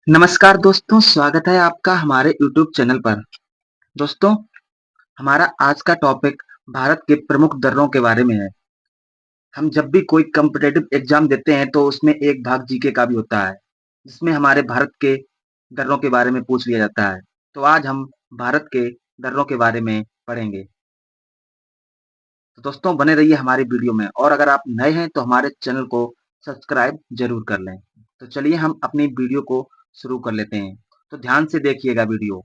नमस्कार दोस्तों, स्वागत है आपका हमारे YouTube चैनल पर। दोस्तों, हमारा आज का टॉपिक भारत के प्रमुख दर्रों के बारे में है। हम जब भी कोई कॉम्पिटिटिव एग्जाम देते हैं तो उसमें एक भाग जीके का भी होता है, जिसमें हमारे भारत के दर्रों के बारे में पूछ लिया जाता है। तो आज हम भारत के दर्रों के बारे में पढ़ेंगे। तो दोस्तों, बने रहिए हमारी वीडियो में और अगर आप नए हैं तो हमारे चैनल को सब्सक्राइब जरूर कर लें। तो चलिए हम अपनी वीडियो को शुरू कर लेते हैं। तो ध्यान से देखिएगा वीडियो।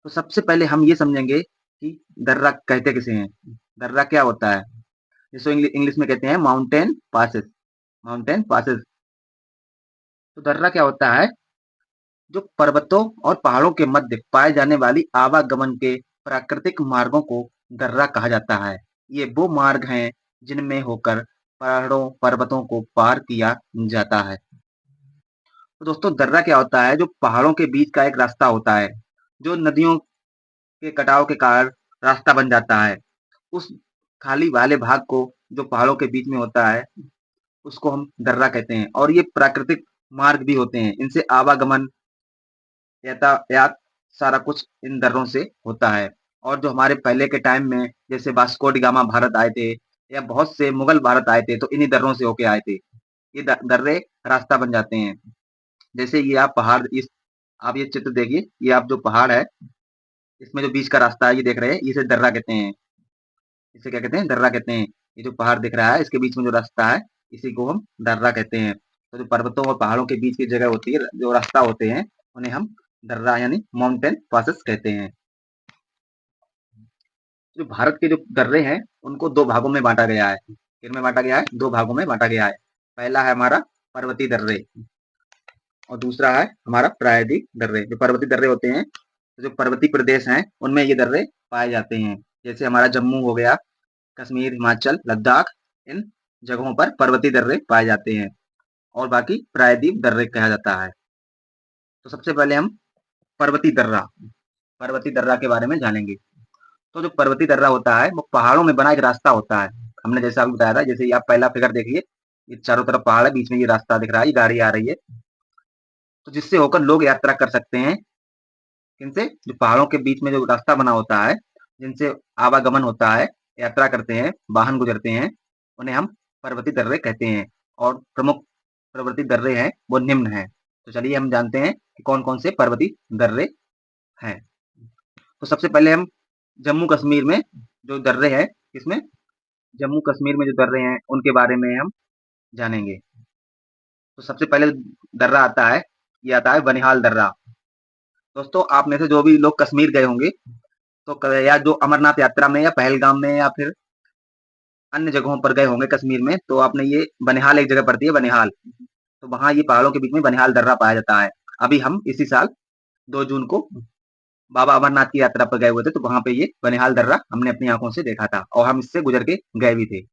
तो सबसे पहले हम ये समझेंगे कि दर्रा कहते किसे हैं। दर्रा क्या होता है, जिसको इंग्लिश में कहते हैं माउंटेन पासेस। Mountain passes. तो दर्रा क्या होता है, जो पर्वतों और पहाड़ों के मध्य पाए जाने वाली आवागमन के प्राकृतिक मार्गों को दर्रा कहा जाता है। ये वो मार्ग हैं जिनमें होकर पहाड़ों पर्वतों को पार किया जाता है। तो दोस्तों, दर्रा क्या होता है, जो पहाड़ों के बीच का एक रास्ता होता है, जो नदियों के कटाव के कारण रास्ता बन जाता है। उस खाली वाले भाग को जो पहाड़ों के बीच में होता है, उसको हम दर्रा कहते हैं। और ये प्राकृतिक मार्ग भी होते हैं, इनसे आवागमन, यातायात, सारा कुछ इन दर्रों से होता है। और जो हमारे पहले के टाइम में जैसे वास्को डी गामा भारत आए थे या बहुत से मुगल भारत आए थे, तो इन्हीं दर्रों से होके आए थे। ये दर्रे रास्ता बन जाते हैं। जैसे ये आप पहाड़, इस आप ये चित्र देखिए, ये आप जो पहाड़ है, इसमें जो बीच का रास्ता है ये देख रहे हैं, इसे दर्रा कहते हैं। इसे क्या कहते हैं, दर्रा कहते हैं। ये जो पहाड़ दिख रहा है, इसके बीच में जो रास्ता है, इसी को हम दर्रा कहते हैं। तो जो पर्वतों और पहाड़ों के बीच की जगह होती है, जो रास्ता होते हैं, उन्हें हम दर्रा यानी माउंटेन पासेस कहते हैं। जो भारत के जो दर्रे हैं, उनको दो भागों में बांटा गया है। किनमें बांटा गया है, दो भागों में बांटा गया है। पहला है हमारा पर्वतीय दर्रे और दूसरा है हमारा प्रायद्वीप दर्रे। जो पर्वतीय दर्रे होते हैं, तो जो पर्वतीय प्रदेश हैं, उनमें ये दर्रे पाए जाते हैं। जैसे हमारा जम्मू हो गया, कश्मीर, हिमाचल, लद्दाख, इन जगहों पर पर्वतीय दर्रे पाए जाते हैं और बाकी प्रायद्वीप दर्रे कहा जाता है। तो सबसे पहले हम पर्वतीय दर्रा के बारे में जानेंगे। तो जो पर्वतीय दर्रा होता है, वो पहाड़ों में बना एक रास्ता होता है। हमने जैसा अभी बताया था, जैसे ये आप पहला फिगर देखिए, ये चारों तरफ पहाड़ है, बीच में ये रास्ता दिख रहा है, ये गाड़ी आ रही है, तो जिससे होकर लोग यात्रा कर सकते हैं। इनसे जो पहाड़ों के बीच में जो रास्ता बना होता है, जिनसे आवागमन होता है, यात्रा करते हैं, वाहन गुजरते हैं, उन्हें हम पर्वतीय दर्रे कहते हैं। और प्रमुख पर्वतीय दर्रे हैं वो निम्न हैं। तो चलिए हम जानते हैं कि कौन कौन से पर्वतीय दर्रे हैं। तो सबसे पहले हम जम्मू कश्मीर में जो दर्रे हैं, इसमें जम्मू कश्मीर में जो दर्रे हैं उनके बारे में हम जानेंगे। तो सबसे पहले दर्रा आता है, ये आता है बनिहाल दर्रा। दोस्तों, आप में से जो भी लोग कश्मीर गए होंगे, तो या जो अमरनाथ यात्रा में या पहलगाम में या फिर अन्य जगहों पर गए होंगे कश्मीर में, तो आपने ये बनिहाल एक जगह पड़ती है, बनिहाल। तो वहां ये पहाड़ों के बीच में बनिहाल दर्रा पाया जाता है। अभी हम इसी साल 2 जून को बाबा अमरनाथ की यात्रा पर गए हुए थे, तो वहां पे ये बनिहाल दर्रा हमने अपनी आंखों से देखा था और हम इससे गुजर के गए भी थे।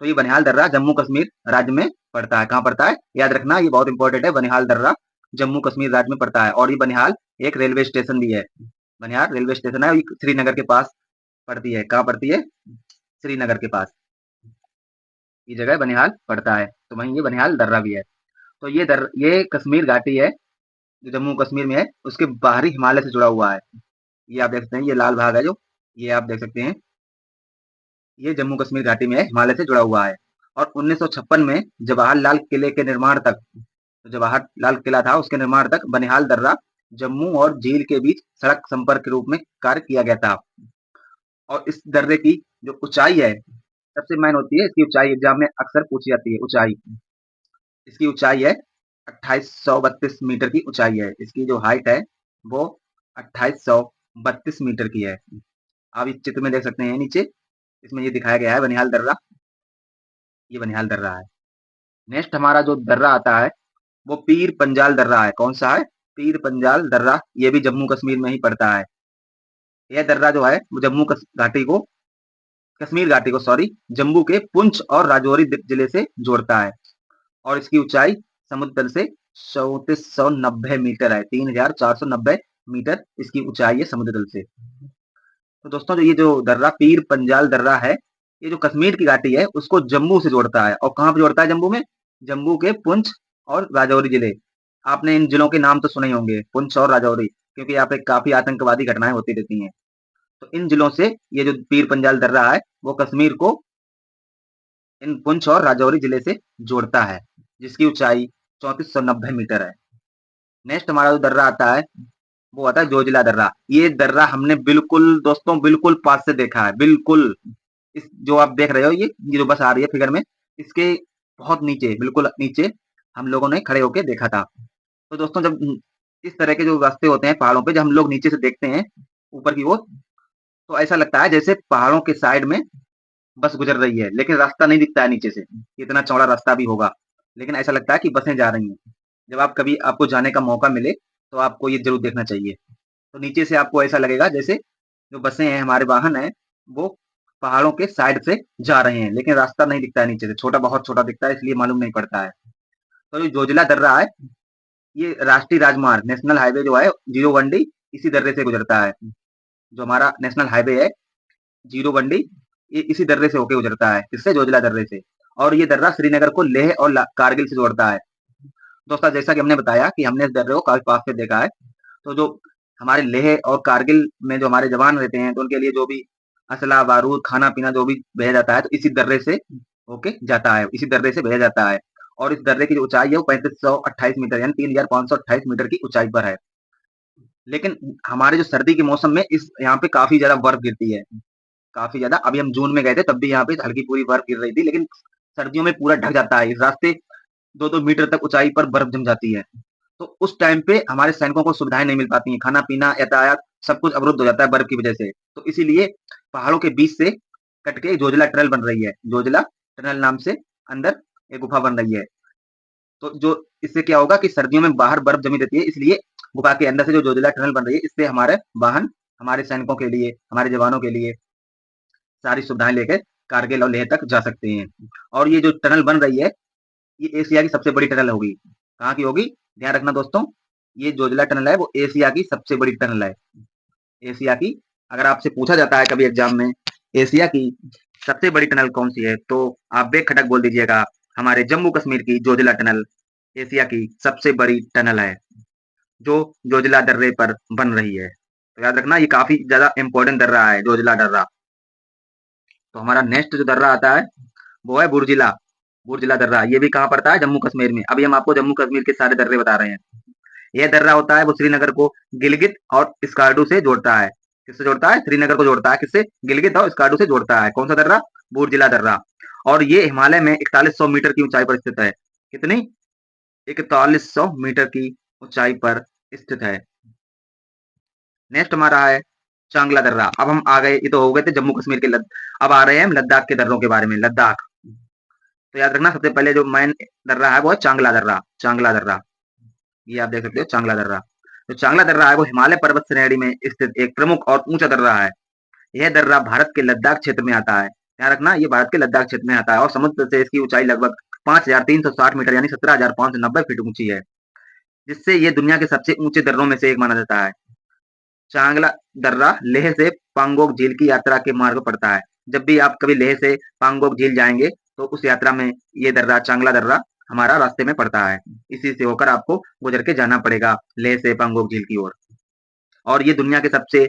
तो ये बनिहाल दर्रा जम्मू कश्मीर राज्य में पड़ता है। कहाँ पड़ता है, याद रखना, ये बहुत इंपॉर्टेंट है। बनिहाल दर्रा जम्मू कश्मीर राज्य में पड़ता है और ये बनिहाल एक रेलवे स्टेशन भी है। बनिहाल रेलवे स्टेशन है, ये श्रीनगर के पास पड़ती है। कहाँ पड़ती है, श्रीनगर के पास ये जगह बनिहाल पड़ता है, तो वहीं ये बनिहाल दर्रा भी है। तो ये कश्मीर घाटी है, जो जम्मू कश्मीर में है, उसके बाहरी हिमालय से जुड़ा हुआ है। ये आप देख सकते हैं, ये लाल भाग है जो, ये आप देख सकते हैं, ये जम्मू कश्मीर घाटी में है, हिमालय से जुड़ा हुआ है। और 1956 में जवाहरलाल किले के निर्माण तक, तो जवाहरलाल किला था, उसके निर्माण तक बनिहाल दर्रा जम्मू और झील के बीच सड़क संपर्क के रूप में कार्य किया गया था। और इस दर्रे की जो ऊंचाई है, सबसे मेन होती है इसकी ऊंचाई, एग्जाम में अक्सर पूछी जाती है ऊंचाई। इसकी ऊंचाई है 2832 मीटर की ऊंचाई है। इसकी जो हाइट है वो 2832 मीटर की है। आप इस चित्र में देख सकते हैं नीचे, इसमें ये दिखाया गया है बनिहाल दर्रा, ये बनिहाल दर्रा है। नेक्स्ट हमारा जो दर्रा आता है वो पीर पंजाल दर्रा है। कौन सा है, पीर पंजाल दर्रा। ये भी जम्मू कश्मीर में ही पड़ता है। यह दर्रा जो है वो घाटी को, कश्मीर घाटी को सॉरी, जम्मू के पुंछ और राजौरी जिले से जोड़ता है। और इसकी ऊंचाई समुद्र तल से 3490 मीटर है। 3490 मीटर इसकी ऊंचाई है समुद्र तल से। तो दोस्तों, जो ये जो दर्रा पीर पंजाल दर्रा है, ये जो कश्मीर की घाटी है उसको जम्मू से जोड़ता है। और कहाँ पे जोड़ता है, जम्मू में, जम्मू के पुंछ और राजौरी जिले, आपने इन जिलों के नाम तो सुने ही होंगे, पुंछ और राजौरी, क्योंकि यहाँ पे काफी आतंकवादी घटनाएं होती रहती हैं। तो इन जिलों से ये जो पीर पंजाल दर्रा है, वो कश्मीर को इन पुंछ और राजौरी जिले से जोड़ता है, जिसकी ऊंचाई 3490 मीटर है। नेक्स्ट हमारा जो दर्रा आता है, वो आता है जोजिला दर्रा। ये दर्रा हमने बिल्कुल दोस्तों बिल्कुल पास से देखा है, बिल्कुल। इस जो आप देख रहे हो, ये जो बस आ रही है फिगर में, इसके बहुत नीचे, बिल्कुल नीचे हम लोगों ने खड़े होके देखा था। तो दोस्तों जब इस तरह के जो रास्ते होते हैं पहाड़ों पे, जब हम लोग नीचे से देखते हैं ऊपर की ओर, तो ऐसा लगता है जैसे पहाड़ों के साइड में बस गुजर रही है, लेकिन रास्ता नहीं दिखता है नीचे से। इतना चौड़ा रास्ता भी होगा, लेकिन ऐसा लगता है कि बसें जा रही हैं। जब आप कभी आपको जाने का मौका मिले, तो आपको ये जरूर देखना चाहिए। तो नीचे से आपको ऐसा लगेगा जैसे जो बसें हैं, हमारे वाहन हैं, वो पहाड़ों के साइड से जा रहे हैं, लेकिन रास्ता नहीं दिखता है नीचे से, छोटा बहुत छोटा दिखता है, इसलिए मालूम नहीं पड़ता है। तो ये जोजिला दर्रा है, ये राष्ट्रीय राजमार्ग नेशनल हाईवे जो है 0 1D, इसी दर्रे से गुजरता है। जो हमारा नेशनल हाईवे है 0 1D, ये इसी दर्रे से होके गुजरता है, इससे जोजिला दर्रे से। और ये दर्रा श्रीनगर को लेह और कारगिल से जोड़ता है। दोस्तों जैसा कि हमने बताया कि हमने इस दर्रे को काफी पास से देखा है। तो जो हमारे लेह और कारगिल में जो हमारे जवान रहते हैं, तो उनके लिए जो भी असला बारूद खाना पीना जो भी भेजा जाता है, तो इसी दर्रे से होके जाता है, इसी दर्रे से भेजा जाता है। और इस दर्रे की जो ऊंचाई है वो 3528 मीटर यानी 3528 मीटर की ऊंचाई पर है। लेकिन हमारे जो सर्दी के मौसम में इस यहाँ पे काफी ज्यादा बर्फ गिरती है, काफी ज्यादा। अभी हम जून में गए थे, तब भी यहाँ पे हल्की पूरी बर्फ गिर रही थी, लेकिन सर्दियों में पूरा ढक जाता है। इस रास्ते 2-2 मीटर तक ऊंचाई पर बर्फ जम जाती है। तो उस टाइम पे हमारे सैनिकों को सुविधाएं नहीं मिल पाती हैं, खाना पीना यातायात सब कुछ अवरुद्ध हो जाता है बर्फ की वजह से। तो इसीलिए पहाड़ों के बीच से कट के जोजिला टनल बन रही है, जोजिला टनल नाम से अंदर एक गुफा बन रही है। तो जो इससे क्या होगा कि सर्दियों में बाहर बर्फ जमी रहती है, इसलिए गुफा के अंदर से जो जोजिला टनल बन रही है, इससे हमारे वाहन, हमारे सैनिकों के लिए, हमारे जवानों के लिए सारी सुविधाएं लेकर कारगिल और लेह तक जा सकते हैं। और ये जो टनल बन रही है, ये एशिया की सबसे बड़ी टनल होगी। कहाँ की होगी, ध्यान रखना दोस्तों, ये जोजिला टनल है वो एशिया की सबसे बड़ी टनल है। एशिया की, अगर आपसे पूछा जाता है कभी एग्जाम में, एशिया की सबसे बड़ी टनल कौन सी है, तो आप बेखटक बोल दीजिएगा हमारे जम्मू कश्मीर की जोजिला टनल एशिया की सबसे बड़ी टनल है, जो जोजिला दर्रे पर बन रही है। तो याद रखना ये काफी ज्यादा इंपॉर्टेंट दर्रा है, जोजिला दर्रा। तो हमारा नेक्स्ट जो दर्रा आता है, वो है बुर्जिला, बुर्जिला दर्रा। ये भी कहाँ पड़ता है, जम्मू कश्मीर में। अभी हम आपको जम्मू कश्मीर के सारे दर्रे बता रहे हैं। यह दर्रा होता है वो श्रीनगर को गिलगित और स्कार्डू से जोड़ता है। किससे जोड़ता है, श्रीनगर को जोड़ता है, किससे, गिलगित और स्कार्डू से जोड़ता है। कौन सा दर्रा, बुर्जिला दर्रा। और ये हिमालय में 4100 मीटर की ऊंचाई पर स्थित है। कितनी, 4100 मीटर की ऊंचाई पर स्थित है। नेक्स्ट हमारा है चांगला दर्रा। अब हम आ गए, ये तो हो गए थे जम्मू कश्मीर के अब आ रहे हैं हम लद्दाख के दर्रों के बारे में। लद्दाख, तो याद रखना सबसे पहले जो मेन दर्रा है वो है चांगला दर्रा, चांगला दर्रा। ये आप देख सकते हो चांगला दर्रा। जो चांगला दर्रा है वो हिमालय पर्वत श्रेणी में स्थित एक प्रमुख और ऊंचा दर्रा है। यह दर्रा भारत के लद्दाख क्षेत्र में आता है। ध्यान रखना ये भारत के लद्दाख क्षेत्र में आता है, और समुद्र से इसकी ऊंचाई लगभग 5360 मीटर यानी 17,590 फीट ऊंची है, जिससे ये दुनिया के सबसे ऊंचे दर्रों में से एक माना जाता है। चांगला दर्रा लेह से पांगोंग झील की यात्रा के मार्ग पड़ता है। जब भी आप कभी लेह से पांगोंग झील जाएंगे, तो उस यात्रा में ये दर्रा, चांगला दर्रा हमारा रास्ते में पड़ता है। इसी से होकर आपको गुजर के जाना पड़ेगा लेह से पांगोंग झील की ओर। और ये दुनिया के सबसे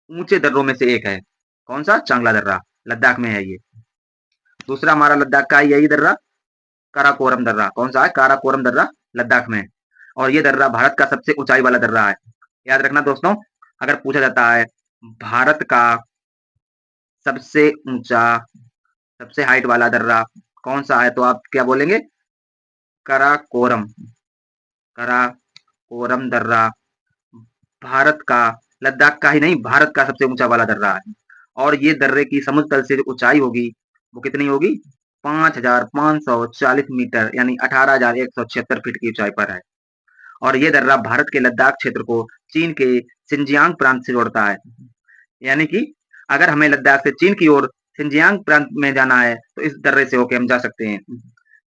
ऊंचे दर्रों में से एक है। कौन सा, चांगला दर्रा, लद्दाख में है ये। दूसरा हमारा लद्दाख का ही यही दर्रा, काराकोरम दर्रा। कौन सा है, काराकोरम दर्रा, लद्दाख में। और ये दर्रा भारत का सबसे ऊंचाई वाला दर्रा है। याद रखना दोस्तों, अगर पूछा जाता है भारत का सबसे ऊंचा, सबसे हाइट वाला दर्रा कौन सा है, तो आप क्या बोलेंगे, कराकोरम, कराकोरम दर्रा भारत का, लद्दाख का ही नहीं, भारत का सबसे ऊंचा वाला दर्रा है। और ये दर्रे की समुद्र तल से जो ऊंचाई होगी वो कितनी होगी, 5540 मीटर यानी 18,176 फीट की ऊंचाई पर है। और ये दर्रा भारत के लद्दाख क्षेत्र को चीन के सिंजियांग प्रांत से जोड़ता है। यानी कि अगर हमें लद्दाख से चीन की ओर सिंजियांग प्रांत में जाना है, तो इस दर्रे से होके हम जा सकते हैं।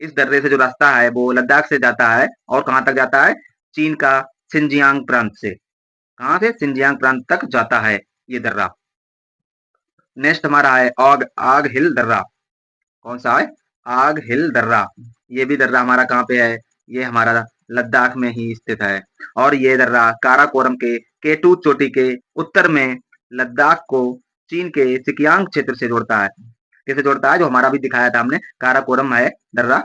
इस दर्रे से जो रास्ता है वो लद्दाख से जाता है, और कहाँ तक जाता है, चीन का सिंजियांग प्रांत से। कहाँ से, सिंजियांग प्रांत तक जाता है ये दर्रा। नेक्स्ट हमारा है आग आग हिल दर्रा। कौन सा है, आग हिल दर्रा। ये भी दर्रा हमारा कहाँ पे है, ये हमारा लद्दाख में ही स्थित है। और ये दर्रा काराकोरम के केटू चोटी के उत्तर में लद्दाख को चीन के सिकियांग क्षेत्र से जोड़ता है। किसे जोड़ता है? जो हमारा भी दिखाया था हमने, काराकोरम है दर्रा,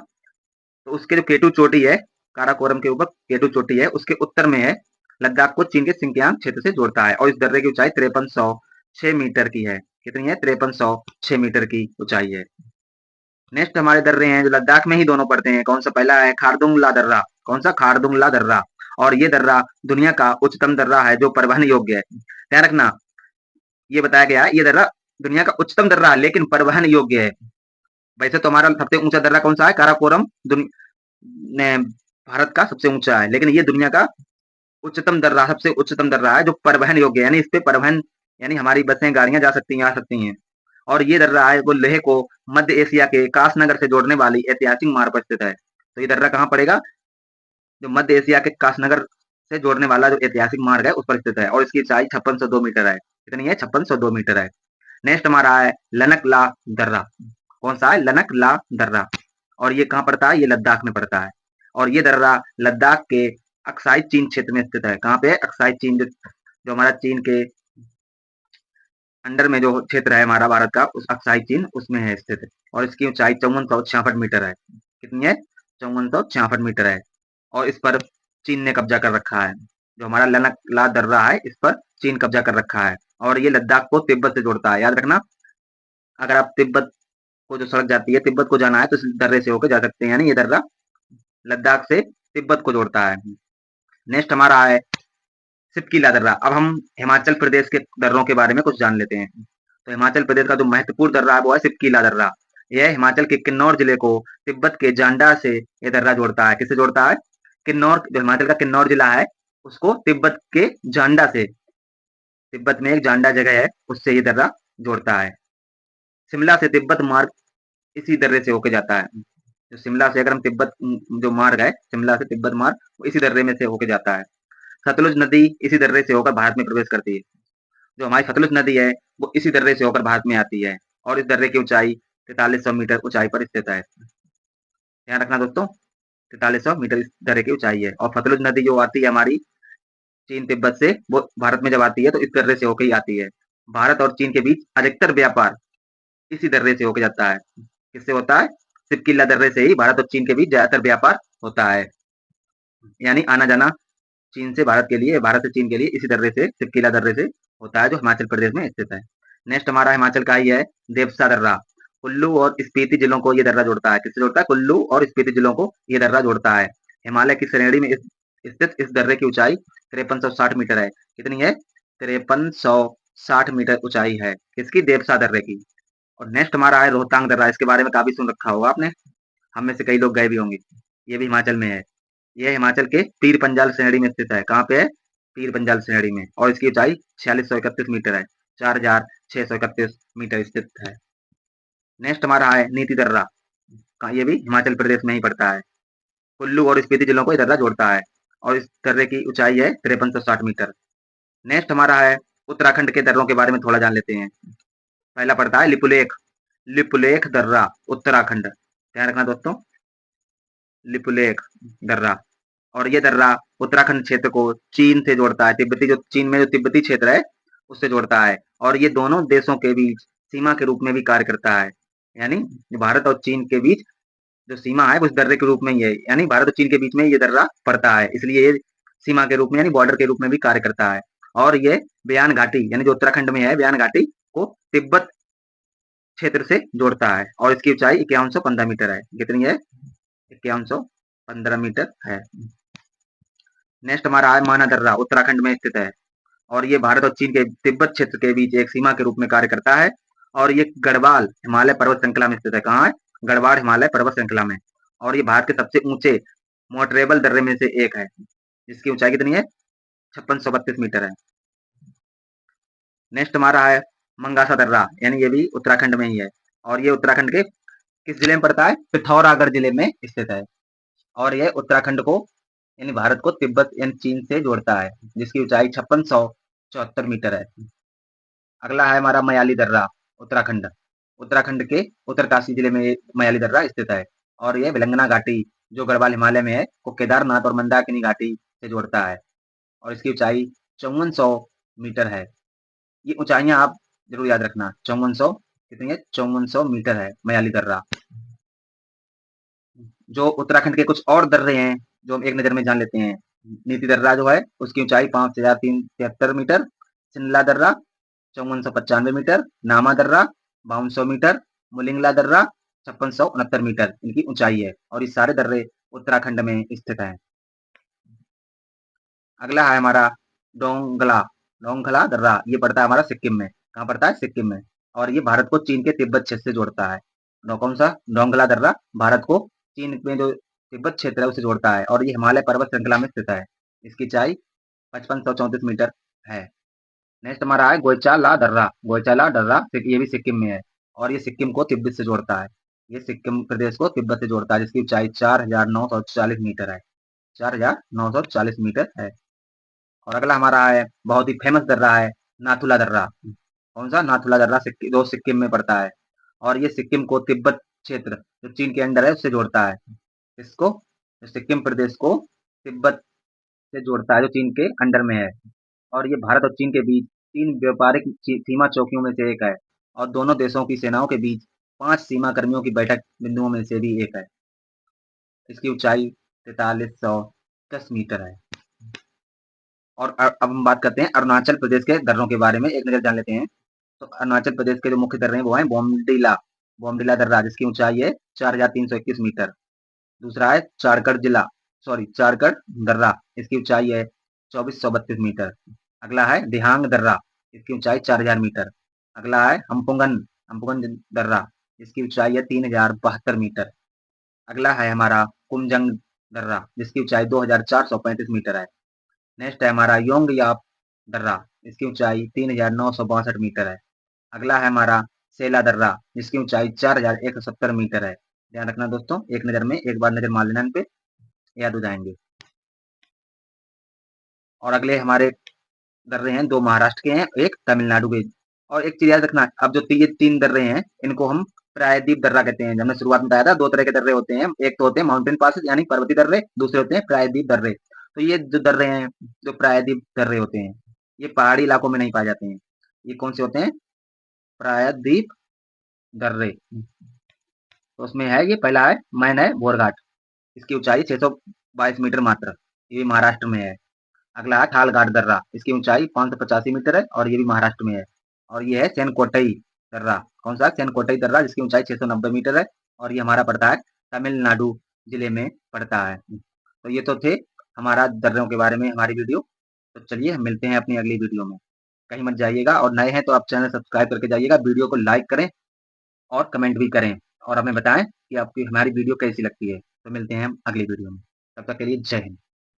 तो उसके जो केटू चोटी है, काराकोरम के ऊपर केटू चोटी है, उसके उत्तर में है, लद्दाख को चीन के सिंकियांग क्षेत्र से जोड़ता है। और इस दर्रे की ऊंचाई 5306 मीटर की है। कितनी है? 5306 मीटर की ऊंचाई है। नेक्स्ट हमारे दर्रे हैं जो लद्दाख में ही दोनों पड़ते हैं। कौन सा? पहला है खारदुंगला दर्रा। कौन सा? खारदुंगला दर्रा। और ये दर्रा दुनिया का उच्चतम दर्रा है जो परिवहन योग्य है। ध्यान रखना, ये बताया गया है ये दर्रा दुनिया का उच्चतम दर्रा है लेकिन परिवहन योग्य है। वैसे तो हमारा सबसे ऊंचा दर्रा कौन सा है? काराकोरम भारत का सबसे ऊंचा है, लेकिन ये दुनिया का उच्चतम दर्रा, सबसे उच्चतम दर्रा है जो परिवहन योग्य है, यानी इस पे परिवहन, यानी हमारी बसें गाड़ियां जा सकती हैं, आ सकती हैं। और ये दर्रा है वो लेह को मध्य एशिया के कासनगर से जोड़ने वाली ऐतिहासिक मार्ग पर स्थित है। तो ये दर्रा कहाँ पड़ेगा? जो मध्य एशिया के कासनगर से जोड़ने वाला जो ऐतिहासिक मार्ग है उस पर स्थित है। और इसकी ऊंचाई 5602 मीटर है। कितनी है? 5602 मीटर है। नेक्स्ट हमारा है लनकला दर्रा। कौन सा है? लनकला दर्रा। और ये कहाँ पड़ता है? ये लद्दाख में पड़ता है। और ये दर्रा लद्दाख के अक्साई चीन क्षेत्र में स्थित है। कहाँ पे है? अक्साई चीन, जो हमारा चीन के अंडर में जो क्षेत्र है हमारा भारत का, उस अक्साई चीन उसमें है स्थित। और इसकी ऊंचाई 5466 मीटर है। कितनी है? 5466 मीटर है। और इस पर चीन ने कब्जा कर रखा है। जो हमारा लनकला दर्रा है इस पर चीन कब्जा कर रखा है। और ये लद्दाख को तिब्बत से जोड़ता है। याद रखना, अगर आप तिब्बत को जो सड़क जाती है, तिब्बत को जाना है तो इस दर्रे से होकर जा सकते हैं, यानी ये दर्रा लद्दाख से तिब्बत को जोड़ता है। नेक्स्ट हमारा है सिपकीला दर्रा। अब हम हिमाचल प्रदेश के दर्रों के बारे में कुछ जान लेते हैं। तो हिमाचल प्रदेश का जो महत्वपूर्ण दर्रा है वो है सिपकीला दर्रा। यह हिमाचल के किन्नौर जिले को तिब्बत के जांडा से ये दर्रा जोड़ता है। किससे जोड़ता है? किन्नौर, जो हिमाचल का किन्नौर जिला है उसको तिब्बत के जांडा से, तिब्बत में एक जांडा जगह है, उससे ये दर्रा जोड़ता है। शिमला से तिब्बत मार्ग इसी दर्रे से होके जाता है। जो शिमला से अगर हम तिब्बत, जो मार्ग है शिमला से तिब्बत मार्ग, वो इसी दर्रे में से होके जाता है। सतलुज नदी इसी दर्रे से होकर भारत में प्रवेश करती है। जो हमारी सतलुज नदी है वो इसी दर्रे से होकर भारत में आती है। और इस दर्रे की ऊंचाई 4300 मीटर ऊंचाई पर स्थित है। ध्यान रखना दोस्तों, 4300 मीटर इस दर्रे की ऊंचाई है। और सतलुज नदी जो आती है हमारी चीन तिब्बत से, वो भारत में जब आती है तो इस दर्रे से होकर ही आती है। भारत और चीन के बीच अधिकतर व्यापार इसी दर्रे से होकर जाता है। किससे होता है? सिपकिला दर्रे से ही भारत और चीन के बीच ज्यादातर व्यापार होता है, यानी आना जाना चीन से भारत के लिए, भारत से चीन के लिए इसी दर्रे से, सिपकीला दर्रे से होता है, जो हिमाचल प्रदेश में स्थित है। नेक्स्ट हमारा हिमाचल का ही है देवसा दर्रा। कुल्लू और स्पीति जिलों को ये दर्रा जोड़ता है। किससे जोड़ता है? कुल्लू और स्पीति जिलों को ये दर्रा जोड़ता है। हिमालय की श्रेणी में स्थित इस दर्रे की ऊंचाई 5360 मीटर है। कितनी है? 5360 मीटर ऊंचाई है। किसकी? देवसा दर्रे की। और नेक्स्ट हमारा है रोहतांग दर्रा। इसके बारे में काफी सुन रखा होगा आपने, हम में से कई लोग गए भी होंगे। ये भी हिमाचल में है। यह हिमाचल के पीर पंजाल श्रेणी में स्थित है। कहाँ पे है? पीर पंजाल श्रेणी में। और इसकी ऊंचाई 4631 मीटर है, 4631 मीटर स्थित है। नेक्स्ट हमारा है नीति दर्रा। ये भी हिमाचल प्रदेश में ही पड़ता है। कुल्लू और स्पीति जिलों को ये दर्रा जोड़ता है। और इस दर्रे की ऊंचाई है 5360 मीटर। नेक्स्ट हमारा है उत्तराखंड के दर्रों के बारे में थोड़ा जान लेते हैं। पहला पड़ता है लिपुलेख। लिपुलेख दर्रा, उत्तराखंड। ध्यान रखना दोस्तों, लिपुलेख दर्रा। और ये दर्रा उत्तराखंड क्षेत्र को चीन से जोड़ता है। तिब्बती, जो चीन में जो तिब्बती क्षेत्र है उससे जोड़ता है। और ये दोनों देशों के बीच सीमा के रूप में भी कार्य करता है। यानी भारत और चीन के बीच जो सीमा है वो इस दर्रे के रूप में ही है, यानी भारत और चीन के बीच में ये दर्रा पड़ता है, इसलिए ये सीमा के रूप में, यानी बॉर्डर के रूप में भी कार्य करता है। और ये बयान घाटी, यानी जो उत्तराखंड में है, बयान घाटी को तिब्बत क्षेत्र से जोड़ता है। और इसकी ऊंचाई 5115 मीटर है। कितनी है? 5115 मीटर है। नेक्स्ट हमारा है माना दर्रा, उत्तराखंड में स्थित है। और ये भारत और चीन के तिब्बत क्षेत्र के बीच एक सीमा के रूप में कार्य करता है। और ये गढ़वाल हिमालय पर्वत श्रृंखला में स्थित है। कहाँ है? गढ़वाल हिमालय पर्वत श्रृंखला में। और ये भारत के सबसे ऊंचे मोटरेबल दर्रे में से एक है, जिसकी ऊंचाई कितनी है? 5632 मीटर है। नेक्स्ट हमारा है मंगासा दर्रा, यानी ये भी उत्तराखंड में ही है। और ये उत्तराखंड के किस जिले में पड़ता है? पिथौरागढ़ जिले में स्थित है। और यह उत्तराखंड को, यानी भारत को तिब्बत यानी चीन से जोड़ता है, जिसकी ऊंचाई 5674 मीटर है। अगला है हमारा मयाली दर्रा, उत्तराखंड। उत्तराखंड के उत्तरकाशी जिले में ये मयाली दर्रा स्थित है। और यह विलंगना घाटी जो गढ़वाल हिमालय में है, को केदारनाथ और मंदाकिनी घाटी से जोड़ता है और इसकी ऊंचाई 5400 मीटर है। ये ऊंचाइयां आप जरूर याद रखना। 5400 कितनी है? 5400 मीटर है मयाली दर्रा। जो उत्तराखंड के कुछ और दर्रे हैं जो हम एक नज़र में जान लेते हैं। नीति दर्रा जो है उसकी ऊंचाई 5373 मीटर, शिमला दर्रा 5495 मीटर, नामा दर्रा 5200 मीटर, मुलिंगला दर्रा 5669 मीटर इनकी ऊंचाई है और ये सारे दर्रे उत्तराखंड में स्थित हैं। अगला है हमारा डोंगला डोंगला दर्रा। ये पड़ता है हमारा सिक्किम में। कहाँ पड़ता है? सिक्किम में। और ये भारत को चीन के तिब्बत क्षेत्र से जोड़ता है। कौन सा? डोंगला दर्रा भारत को चीन में जो तिब्बत क्षेत्र है उसे जोड़ता है और ये हिमालय पर्वत श्रृंखला में स्थित है। इसकी ऊंचाई 5534 मीटर है। नेक्स्ट हमारा है गोयचाला दर्रा। गोयचाला दर्रा ये भी सिक्किम में है और ये सिक्किम को तिब्बत से जोड़ता है। ये सिक्किम प्रदेश को तिब्बत से जोड़ता है जिसकी ऊंचाई 4940 मीटर है। 4940 मीटर है। और अगला हमारा है बहुत ही फेमस दर्रा है नाथुला दर्रा। कौन सा? नाथुला दर्रा जो सिक्किम में पड़ता है और ये सिक्किम को तिब्बत क्षेत्र जो चीन के अंडर है उससे जोड़ता है। इसको सिक्किम प्रदेश को तिब्बत से जोड़ता है जो चीन के अंडर में है और ये भारत और चीन के बीच 3 व्यापारिक सीमा चौकियों में से एक है और दोनों देशों की सेनाओं के बीच 5 सीमा कर्मियों की बैठक बिंदुओं में से भी एक है। इसकी ऊंचाई 4310 मीटर है। और अब हम बात करते हैं अरुणाचल प्रदेश के दर्रों के बारे में, एक नज़र जान लेते हैं। तो अरुणाचल प्रदेश के जो मुख्य दर्रे हैं वो हैं बोमडिला बोमडिला दर्रा जिसकी ऊंचाई है 4321 मीटर। दूसरा है चारगढ़ दर्रा, इसकी ऊंचाई है 2432 मीटर। अगला है दिहांग दर्रा, इसकी ऊंचाई 4000 मीटर। अगला है हम्पुगन दर्रा, इसकी ऊंचाई है 3072 मीटर। अगला है हमारा कुमजंग दर्रा जिसकी ऊंचाई 2435 मीटर है। नेक्स्ट है हमारा योंगयाप दर्रा, इसकी ऊंचाई 3962 मीटर है। अगला है हमारा सेला दर्रा जिसकी ऊंचाई 4170 मीटर है। ध्यान रखना दोस्तों, एक नज़र में एक बार नज़र मार लेना इन पे, याद हो जाएंगे। और अगले हमारे दर्रे हैं, 2 महाराष्ट्र के हैं, एक तमिलनाडु के। और एक चीज़ याद रखना, अब जो ये 3 दर्रे हैं इनको हम प्रायद्वीप दर्रा कहते हैं। हमने शुरुआत में बताया था 2 तरह के दर्रे होते हैं, एक तो होते हैं माउंटेन पासेस यानी पर्वतीय दर्रे, दूसरे होते हैं प्रायद्वीप दर्रे। तो ये जो दर्रे हैं, जो प्रायद्वीप दर्रे होते हैं, ये पहाड़ी इलाकों में नहीं पाए जाते हैं। ये कौन से होते हैं? प्रायद्वीप दर्रे। तो उसमें है, ये पहला है मैन है बोरघाट, इसकी ऊंचाई 622 मीटर मात्र, ये महाराष्ट्र में है। अगला है थालघाट दर्रा, इसकी ऊंचाई 585 मीटर है और ये भी महाराष्ट्र में है। और ये है सेनकोटई दर्रा। कौन सा? सेनकोटई दर्रा जिसकी ऊंचाई 690 मीटर है और ये हमारा पड़ता है तमिलनाडु जिले में पड़ता है। तो ये तो थे हमारा दर्रों के बारे में हमारी वीडियो। तो चलिए हम मिलते हैं अपनी अगली वीडियो में। कहीं मत जाइएगा और नए हैं तो आप चैनल सब्सक्राइब करके जाइएगा, वीडियो को लाइक करें और कमेंट भी करें और हमें बताएं कि आपकी हमारी वीडियो कैसी लगती है। तो मिलते हैं हम अगली वीडियो में, तब तक के लिए जय हिंद।